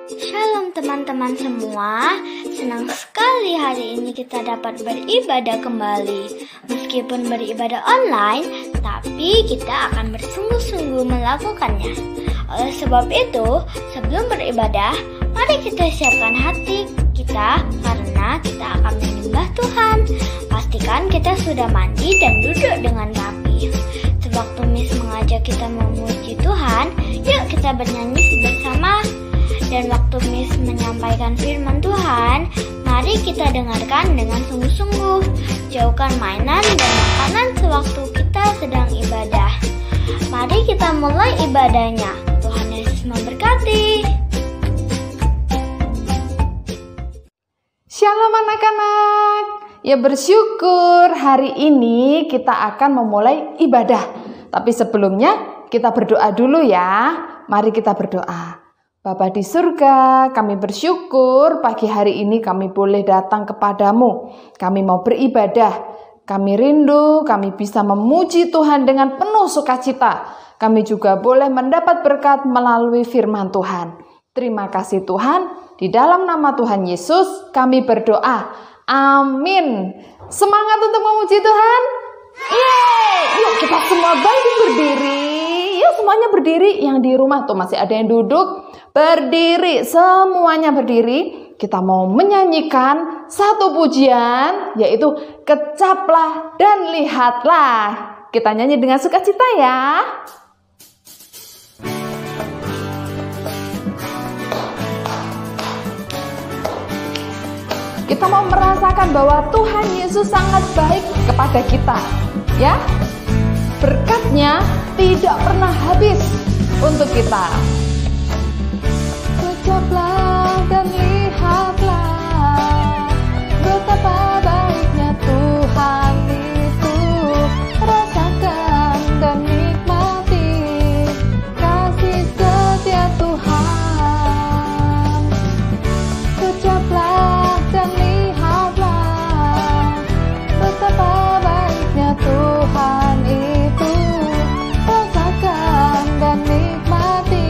Shalom teman-teman semua, senang sekali hari ini kita dapat beribadah kembali. Meskipun beribadah online, tapi kita akan bersungguh-sungguh melakukannya. Oleh sebab itu, sebelum beribadah, mari kita siapkan hati kita karena kita akan menyembah Tuhan. Pastikan kita sudah mandi dan duduk dengan rapi. Sewaktu Miss mengajak kita memuji Tuhan, yuk kita bernyanyi bersama. Dan waktu Miss menyampaikan firman Tuhan, mari kita dengarkan dengan sungguh-sungguh. Jauhkan mainan dan makanan sewaktu kita sedang ibadah. Mari kita mulai ibadahnya. Tuhan Yesus memberkati. Shalom anak-anak. Ya bersyukur hari ini kita akan memulai ibadah. Tapi sebelumnya kita berdoa dulu ya. Mari kita berdoa. Bapa di surga, kami bersyukur pagi hari ini kami boleh datang kepadamu. Kami mau beribadah. Kami rindu, kami bisa memuji Tuhan dengan penuh sukacita. Kami juga boleh mendapat berkat melalui firman Tuhan. Terima kasih Tuhan. Di dalam nama Tuhan Yesus kami berdoa. Amin. Semangat untuk memuji Tuhan. Yeay! Yuk kita semua bangkit berdiri. Yuk semuanya berdiri. Yang di rumah tuh masih ada yang duduk. Berdiri, semuanya berdiri. Kita mau menyanyikan satu pujian, yaitu Kecaplah dan Lihatlah. Kita nyanyi dengan sukacita ya. Kita mau merasakan bahwa Tuhan Yesus sangat baik kepada kita, ya. Berkatnya tidak pernah habis untuk kita. Kecaplah dan lihatlah betapa baiknya Tuhan itu. Rasakan dan nikmati kasih setia Tuhan. Kecaplah dan lihatlah betapa baiknya Tuhan itu. Rasakan dan nikmati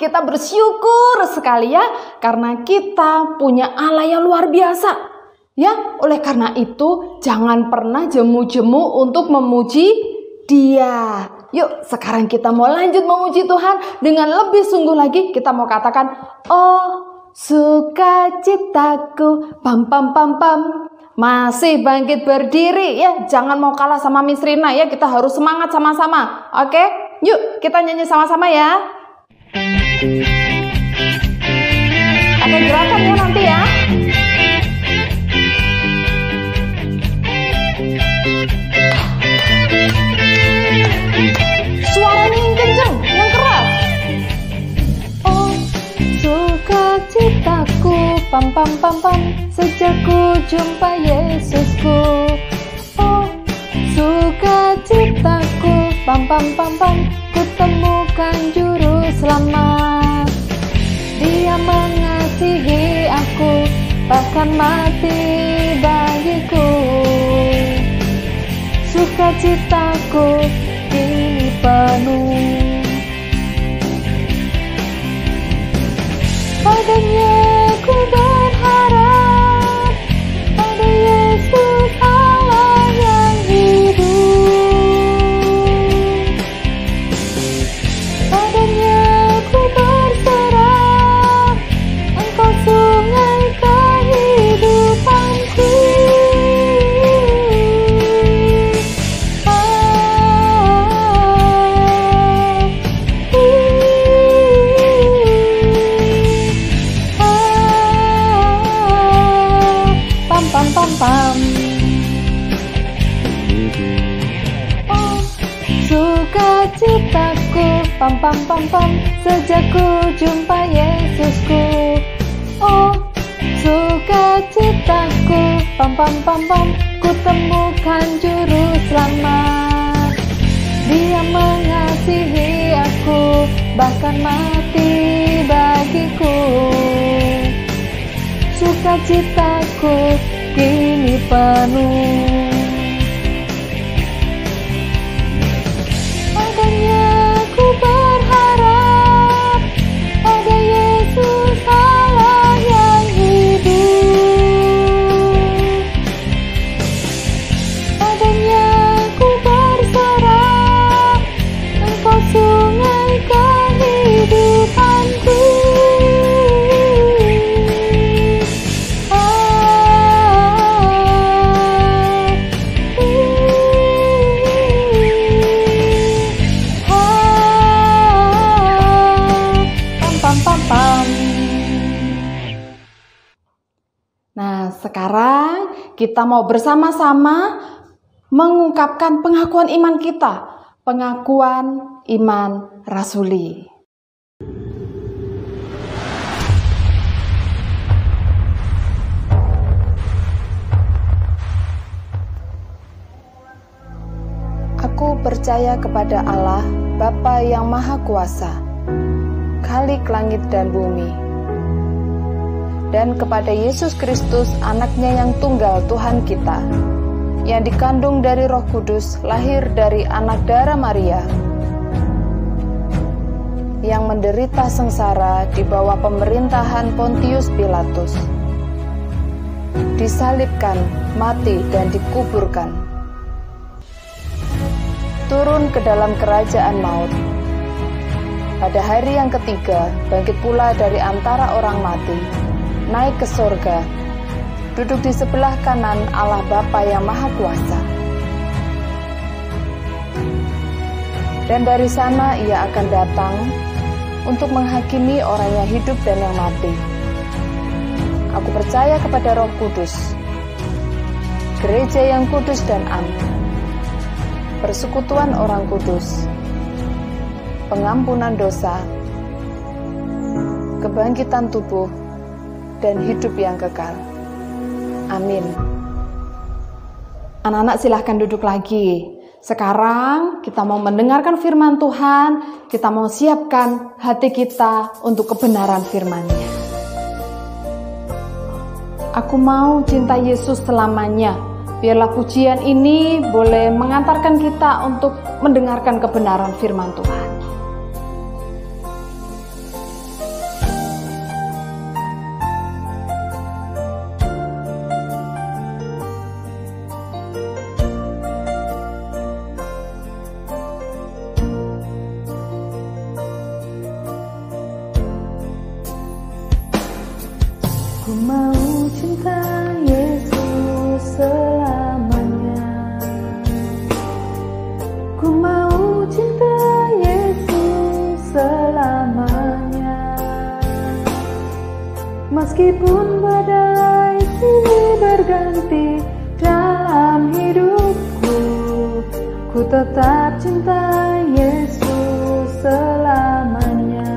kita bersyukur sekali ya, karena kita punya Allah yang luar biasa. Ya, oleh karena itu jangan pernah jemu-jemu untuk memuji Dia. Yuk, sekarang kita mau lanjut memuji Tuhan dengan lebih sungguh lagi. Kita mau katakan, oh sukacitaku, pam pam pam pam, masih bangkit berdiri. Ya, jangan mau kalah sama Miss Rina ya, kita harus semangat sama-sama. Oke, yuk kita nyanyi sama-sama ya. Ada gerakan ya nanti ya. Suaranya yang kenceng, yang keras. Oh, sukacitaku, pam pam pam pam, sejak ku jumpa Yesusku. Oh, sukacitaku, pam pam pam pam, ku temukan juru selamat. Dia mengasihi aku, bahkan mati bagiku. Sukacitaku kini penuh. Padanya ku berharap, pada Yesus Allah yang hidup. Padanya ku berserah, Engkau sungai kehidupanku. Pam. Oh, sukacitaku, pam pam pam pam, sejak ku jumpa Yesusku. Oh, sukacitaku, pam pam pam pam, ku temukan juru selamat. Dia mengasihi aku, bahkan mati bagiku. Sukacitaku kini penuh. Padanya ku berharap, pada Yesus Allah yang hidup. Padanya ku berserah, Engkau sungai kehidupanku. Nah, sekarang kita mau bersama-sama mengungkapkan pengakuan iman kita, pengakuan iman rasuli. Aku percaya kepada Allah, Bapa yang Maha Kuasa, Khalik langit dan bumi, dan kepada Yesus Kristus, anaknya yang tunggal Tuhan kita, yang dikandung dari Roh Kudus, lahir dari anak darah Maria, yang menderita sengsara di bawah pemerintahan Pontius Pilatus, disalibkan, mati, dan dikuburkan, turun ke dalam kerajaan maut. Pada hari yang ketiga, bangkit pula dari antara orang mati, naik ke sorga, duduk di sebelah kanan Allah Bapa yang Maha Kuasa. Dan dari sana Ia akan datang untuk menghakimi orang yang hidup dan yang mati. Aku percaya kepada Roh Kudus, gereja yang kudus dan am, persekutuan orang kudus, pengampunan dosa, kebangkitan tubuh, dan hidup yang kekal. Amin. Anak-anak silahkan duduk lagi. Sekarang kita mau mendengarkan firman Tuhan. Kita mau siapkan hati kita untuk kebenaran firman-Nya. Aku mau cinta Yesus selamanya. Biarlah pujian ini boleh mengantarkan kita untuk mendengarkan kebenaran firman Tuhan. Meskipun badai silih berganti dalam hidupku, ku tetap cinta Yesus selamanya.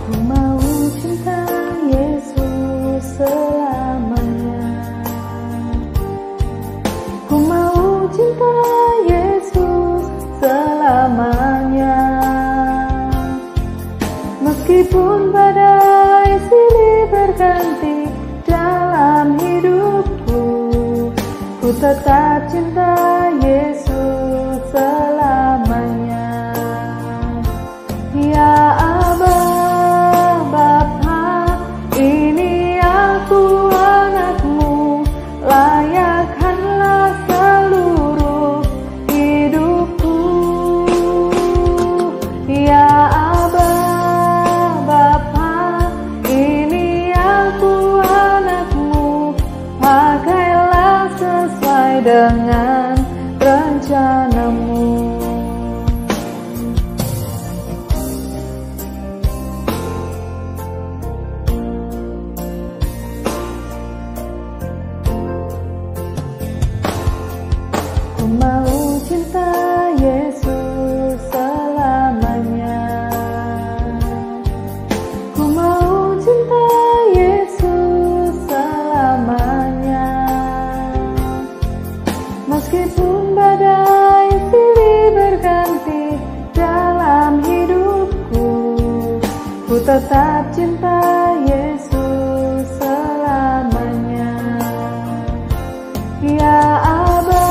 Ku mau cinta Yesus selamanya. Ku mau cinta Yesus selamanya. Meskipun badai silih berganti dalam hidupku, ku tetap cinta Yesus selamanya. Ya Aba, Bapa, ini aku anakmu, layakkanlah seluruh hidupku. Ya Aba, Bapa, ini aku anakmu, pakailah sesuai dengan rencanamu. Ku mau cinta Yesus selamanya. Ku mau cinta Yesus selamanya. Meskipun badai silih berganti dalam hidupku, ku tetap cinta Yesus selamanya. Ya Aba,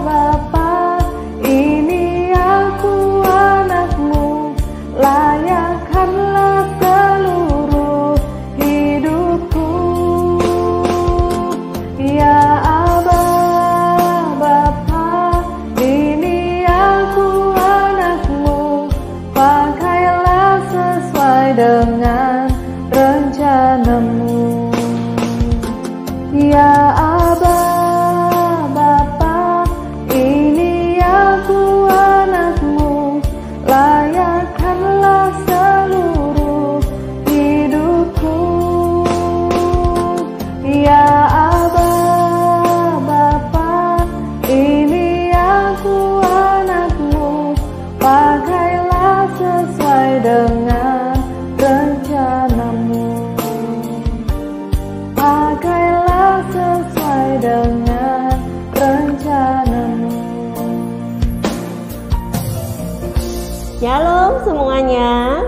Bapa, ini aku anakmu, layakkanlah seluruh hidupku. Ya Aba, Bapa, ini aku anakmu, pakailah sesuai dengan rencanamu. Ya Aba, Bapa, ini aku anakmu, layakkanlah seluruh hidupku. Ya Aba, Bapa, ini aku anakmu, pakailah sesuai dengan rencanamu. Pakailah sesuai dengan rencanamu. Shalom semuanya.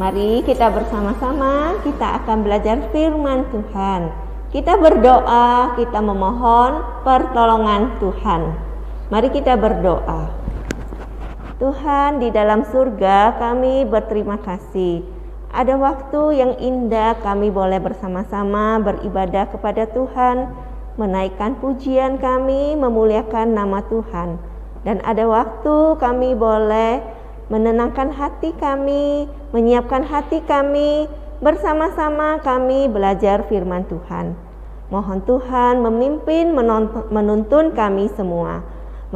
Mari kita bersama-sama, kita akan belajar firman Tuhan. Kita berdoa, kita memohon pertolongan Tuhan. Mari kita berdoa. Tuhan, di dalam surga kami berterima kasih. Ada waktu yang indah kami boleh bersama-sama beribadah kepada Tuhan, menaikkan pujian kami, memuliakan nama Tuhan. Dan ada waktu kami boleh menenangkan hati kami, menyiapkan hati kami, bersama-sama kami belajar firman Tuhan. Mohon Tuhan memimpin, menuntun kami semua,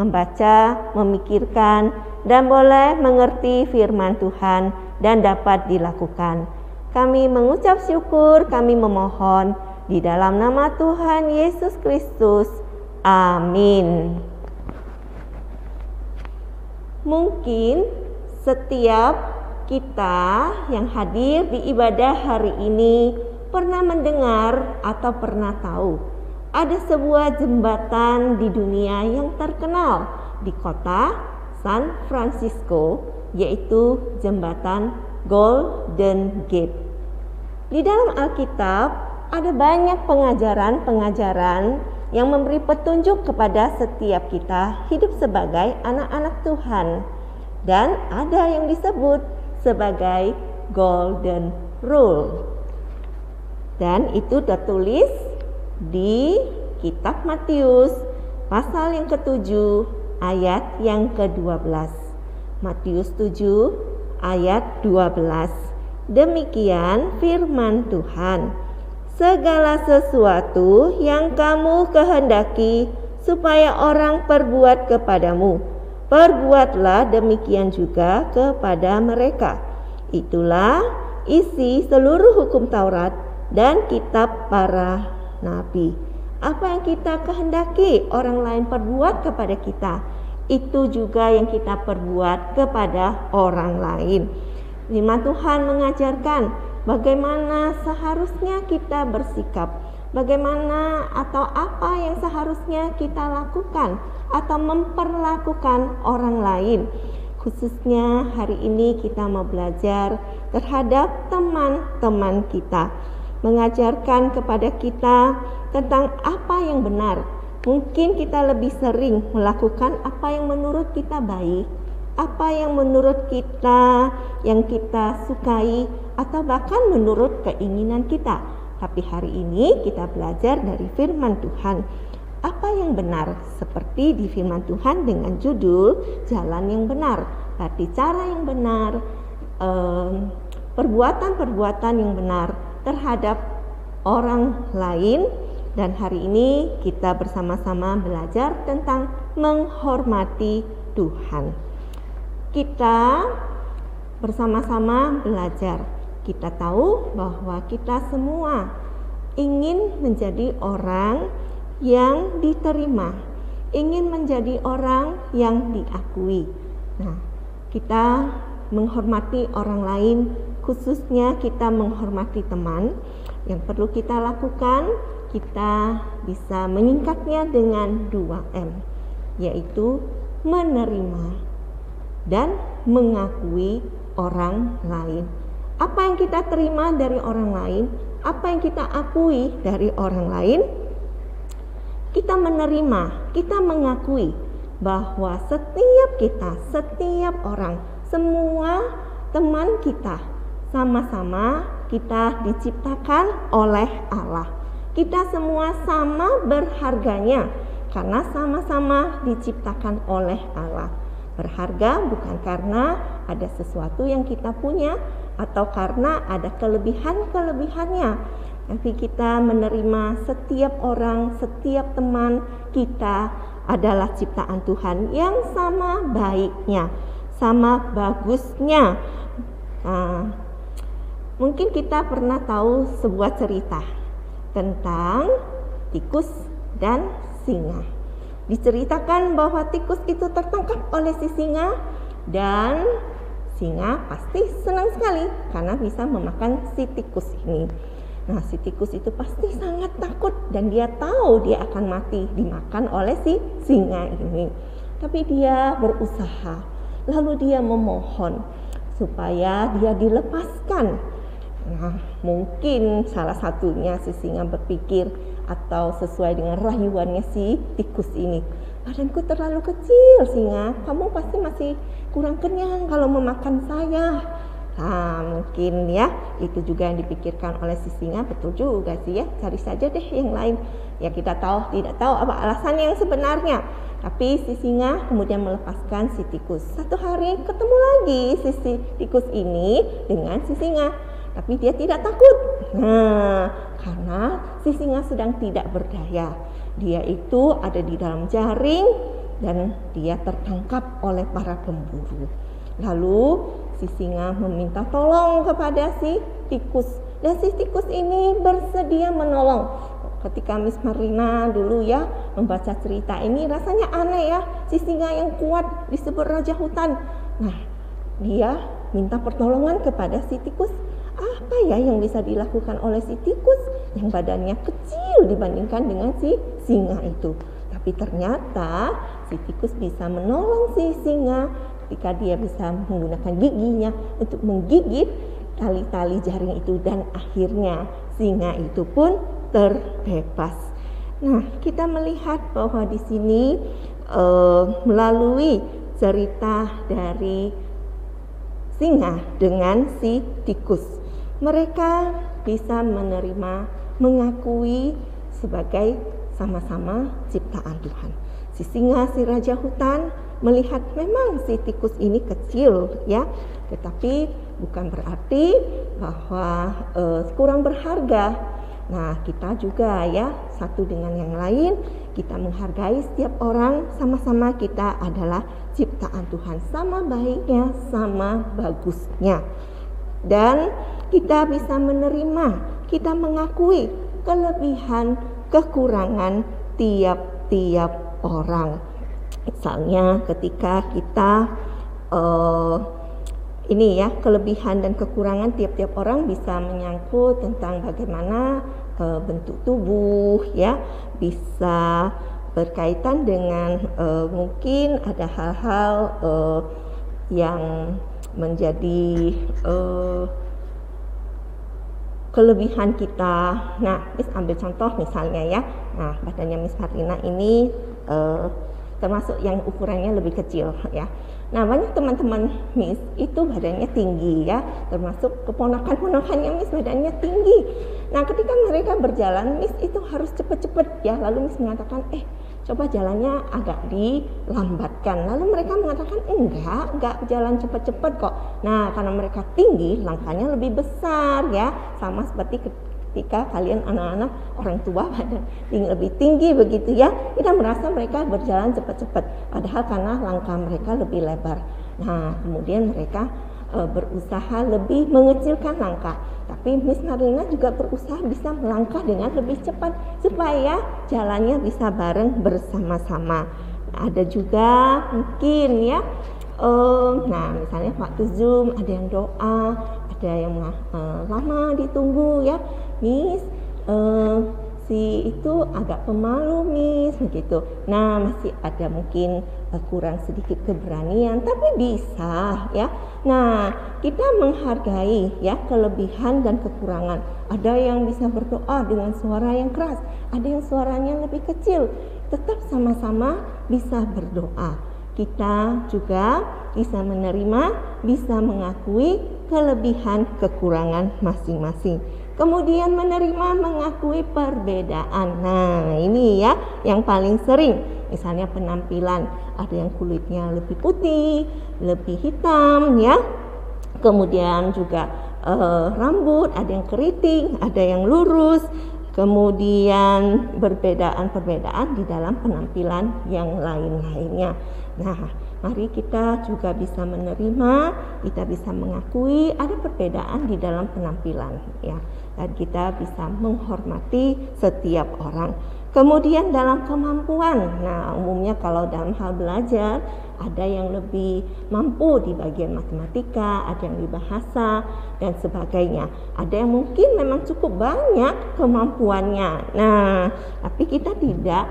membaca, memikirkan, dan boleh mengerti firman Tuhan dan dapat dilakukan. Kami mengucap syukur, kami memohon di dalam nama Tuhan Yesus Kristus. Amin. Mungkin setiap kita yang hadir di ibadah hari ini pernah mendengar atau pernah tahu ada sebuah jembatan di dunia yang terkenal di kota San Francisco, yaitu jembatan Golden Gate. Di dalam Alkitab ada banyak pengajaran-pengajaran yang memberi petunjuk kepada setiap kita hidup sebagai anak-anak Tuhan. Dan ada yang disebut sebagai Golden Rule. Dan itu tertulis di kitab Matius pasal yang ke-7 ayat yang ke-12. Matius 7 ayat 12. Demikian firman Tuhan. Segala sesuatu yang kamu kehendaki supaya orang perbuat kepadamu, Perbuatlah demikian juga kepada mereka. Itulah isi seluruh hukum Taurat dan kitab para nabi. Apa yang kita kehendaki orang lain perbuat kepada kita, itu juga yang kita perbuat kepada orang lain. Firman Tuhan mengajarkan bagaimana seharusnya kita bersikap, bagaimana atau apa yang seharusnya kita lakukan atau memperlakukan orang lain. Khususnya hari ini kita mau belajar terhadap teman-teman kita, mengajarkan kepada kita tentang apa yang benar. Mungkin kita lebih sering melakukan apa yang menurut kita baik, apa yang menurut kita yang kita sukai, atau bahkan menurut keinginan kita. Tapi hari ini kita belajar dari firman Tuhan apa yang benar, seperti di firman Tuhan dengan judul Jalan yang Benar. Berarti cara yang benar, perbuatan-perbuatan yang benar terhadap orang lain. Dan hari ini kita bersama-sama belajar tentang menghormati Tuhan. Kita bersama-sama belajar. Kita tahu bahwa kita semua ingin menjadi orang yang diterima, ingin menjadi orang yang diakui. Nah, kita menghormati orang lain, khususnya kita menghormati teman. Yang perlu kita lakukan, kita bisa menyingkatnya dengan 2M, yaitu menerima dan mengakui orang lain. Apa yang kita terima dari orang lain, apa yang kita akui dari orang lain, kita menerima, kita mengakui bahwa setiap orang, semua teman kita, sama-sama kita diciptakan oleh Allah. Kita semua sama berharganya karena sama-sama diciptakan oleh Allah. Berharga bukan karena ada sesuatu yang kita punya atau karena ada kelebihan-kelebihannya, tapi kita menerima setiap orang, setiap teman kita adalah ciptaan Tuhan yang sama baiknya, sama bagusnya. Mungkin kita pernah tahu sebuah cerita tentang tikus dan singa. Diceritakan bahwa tikus itu tertangkap oleh si singa, dan singa pasti senang sekali karena bisa memakan si tikus ini. Nah, si tikus itu pasti sangat takut dan dia tahu dia akan mati dimakan oleh si singa ini. Tapi dia berusaha, lalu dia memohon supaya dia dilepaskan. Nah, mungkin salah satunya si singa berpikir, atau sesuai dengan rayuannya si tikus ini, badanku terlalu kecil singa, kamu pasti masih kurang kenyang kalau memakan saya. Nah, mungkin ya itu juga yang dipikirkan oleh si singa. Betul juga sih ya, cari saja deh yang lain. Ya kita tidak tahu apa alasannya yang sebenarnya. Tapi si singa kemudian melepaskan si tikus. Satu hari ketemu lagi si tikus ini dengan si singa, tapi dia tidak takut. Nah, karena si singa sedang tidak berdaya. Dia itu ada di dalam jaring dan dia tertangkap oleh para pemburu. Lalu si singa meminta tolong kepada si tikus, dan si tikus ini bersedia menolong. Ketika Miss Marina dulu ya membaca cerita ini, rasanya aneh ya, si singa yang kuat disebut raja hutan. Nah, dia minta pertolongan kepada si tikus. Apa ya yang bisa dilakukan oleh si tikus yang badannya kecil dibandingkan dengan si singa itu? Tapi ternyata si tikus bisa menolong si singa ketika dia bisa menggunakan giginya untuk menggigit tali-tali jaring itu, dan akhirnya singa itu pun terbebas. Nah, kita melihat bahwa di sini melalui cerita dari singa dengan si tikus, mereka bisa menerima, mengakui sebagai sama-sama ciptaan Tuhan. Si singa, si raja hutan melihat memang si tikus ini kecil ya, tetapi bukan berarti bahwa kurang berharga. Nah, kita juga ya satu dengan yang lain, kita menghargai setiap orang, sama-sama kita adalah ciptaan Tuhan, sama baiknya, sama bagusnya. Dan kita bisa menerima, kita mengakui kelebihan, kekurangan tiap-tiap orang. Misalnya ketika kita ini ya, kelebihan dan kekurangan tiap-tiap orang bisa menyangkut tentang bagaimana bentuk tubuh ya, bisa berkaitan dengan mungkin ada hal-hal yang menjadi kelebihan kita. Nah, Miss ambil contoh misalnya ya. Nah, badannya Miss Marlina ini termasuk yang ukurannya lebih kecil ya. Nah, banyak teman-teman Miss itu badannya tinggi ya, termasuk keponakan-ponakannya Miss badannya tinggi. Nah, ketika mereka berjalan Miss itu harus cepat-cepat ya, lalu Miss mengatakan coba jalannya agak dilambatkan. Lalu mereka mengatakan enggak jalan cepat-cepat kok. Nah, karena mereka tinggi, langkahnya lebih besar ya, sama seperti ketika kalian anak-anak orang tua badan lebih tinggi begitu ya, kita merasa mereka berjalan cepat-cepat, padahal karena langkah mereka lebih lebar. Nah, kemudian mereka berusaha lebih mengecilkan langkah, tapi Miss Marlina juga berusaha bisa melangkah dengan lebih cepat supaya jalannya bisa bareng bersama-sama. Nah, ada juga mungkin ya, nah misalnya waktu Zoom ada yang doa, ada yang lama ditunggu ya, Miss si itu agak pemalu Miss begitu. Nah, masih ada mungkin kurang sedikit keberanian, tapi bisa ya. Nah, kita menghargai ya kelebihan dan kekurangan. Ada yang bisa berdoa dengan suara yang keras, ada yang suaranya lebih kecil, tetap sama-sama bisa berdoa. Kita juga bisa menerima, bisa mengakui kelebihan kekurangan masing-masing. Kemudian menerima, mengakui perbedaan. Nah, ini ya yang paling sering. Misalnya penampilan, ada yang kulitnya lebih putih, lebih hitam ya. Kemudian juga rambut, ada yang keriting, ada yang lurus. Kemudian perbedaan di dalam penampilan yang lain-lainnya. Nah, mari kita juga bisa menerima, kita bisa mengakui ada perbedaan di dalam penampilan ya, dan kita bisa menghormati setiap orang. Kemudian dalam kemampuan, nah umumnya kalau dalam hal belajar ada yang lebih mampu di bagian matematika, ada yang di bahasa dan sebagainya. Ada yang mungkin memang cukup banyak kemampuannya. Nah, tapi kita tidak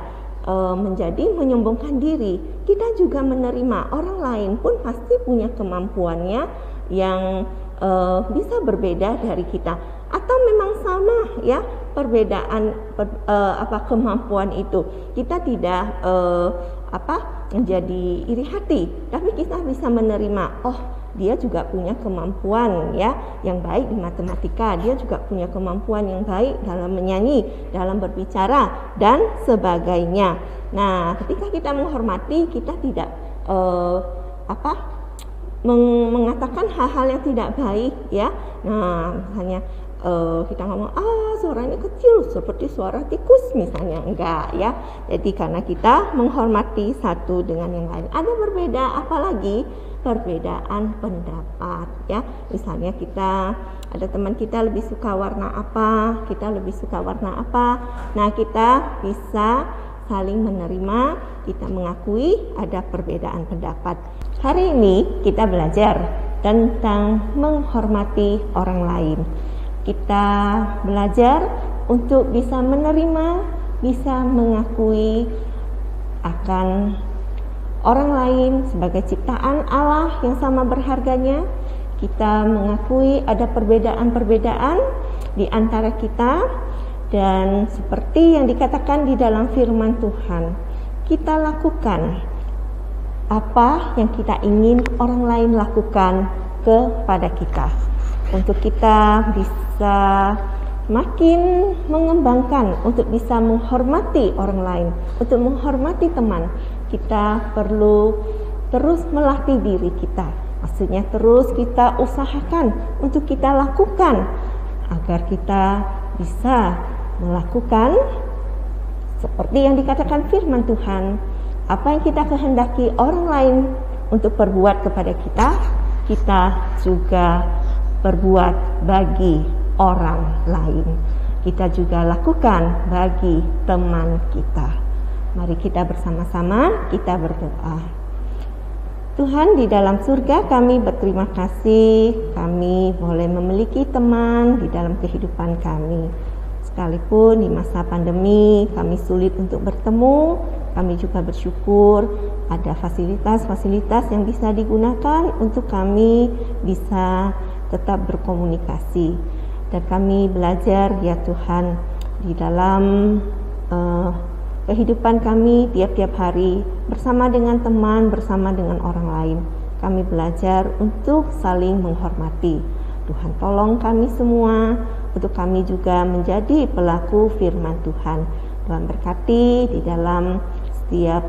menjadi menyombongkan diri. Kita juga menerima orang lain pun pasti punya kemampuannya yang bisa berbeda dari kita, atau memang sama ya perbedaan kemampuan itu. Kita tidak menjadi iri hati, tapi kita bisa menerima, oh dia juga punya kemampuan ya yang baik di matematika, dia juga punya kemampuan yang baik dalam menyanyi, dalam berbicara dan sebagainya. Nah, ketika kita menghormati, kita tidak mengatakan hal-hal yang tidak baik ya. Nah, misalnya kita ngomong suaranya kecil seperti suara tikus misalnya, enggak ya. Jadi karena kita menghormati satu dengan yang lain. Ada berbeda, apalagi perbedaan pendapat ya. Misalnya ada teman kita lebih suka warna apa, kita lebih suka warna apa. Nah, kita bisa saling menerima, kita mengakui ada perbedaan pendapat. Hari ini kita belajar tentang menghormati orang lain. Kita belajar untuk bisa menerima, bisa mengakui akan orang lain sebagai ciptaan Allah yang sama berharganya. Kita mengakui ada perbedaan-perbedaan di antara kita, dan seperti yang dikatakan di dalam firman Tuhan, kita lakukan apa yang kita ingin orang lain lakukan kepada kita, untuk kita bisa makin mengembangkan, untuk bisa menghormati orang lain, untuk menghormati teman. Kita perlu terus melatih diri kita, maksudnya terus kita usahakan untuk kita lakukan agar kita bisa melakukan seperti yang dikatakan firman Tuhan. Apa yang kita kehendaki orang lain untuk berbuat kepada kita, kita juga berbuat bagi orang lain. Kita juga lakukan bagi teman kita. Mari kita bersama-sama kita berdoa. Tuhan, di dalam surga kami berterima kasih kami boleh memiliki teman di dalam kehidupan kami. Sekalipun di masa pandemi kami sulit untuk bertemu, kami juga bersyukur ada fasilitas-fasilitas yang bisa digunakan untuk kami bisa tetap berkomunikasi. Dan kami belajar ya Tuhan di dalam kehidupan kami tiap-tiap hari bersama dengan teman, bersama dengan orang lain. Kami belajar untuk saling menghormati. Tuhan tolong kami semua untuk kami juga menjadi pelaku firman Tuhan. Tuhan berkati di dalam setiap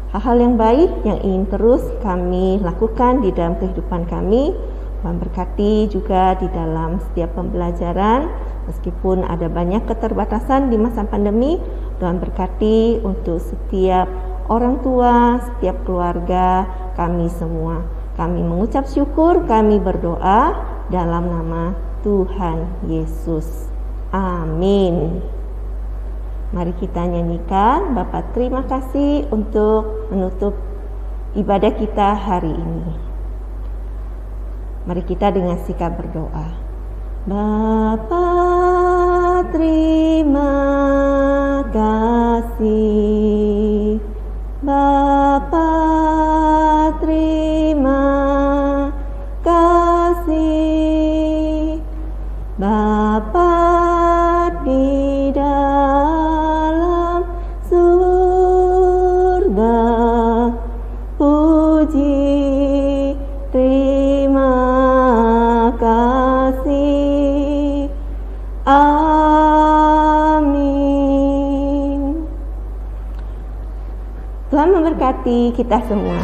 hal-hal yang baik yang ingin terus kami lakukan di dalam kehidupan kami. Tuhan berkati juga di dalam setiap pembelajaran, meskipun ada banyak keterbatasan di masa pandemi. Tuhan berkati untuk setiap orang tua, setiap keluarga kami semua. Kami mengucap syukur, kami berdoa dalam nama Tuhan Yesus. Amin. Mari kita nyanyikan, Bapa terima kasih untuk menutup ibadah kita hari ini. Mari kita dengan sikap berdoa. Bapa terima kasih. Bapa terima kasih. Bapa di dalam surga, puji terima kasih. Amin. Tuhan memberkati kita semua.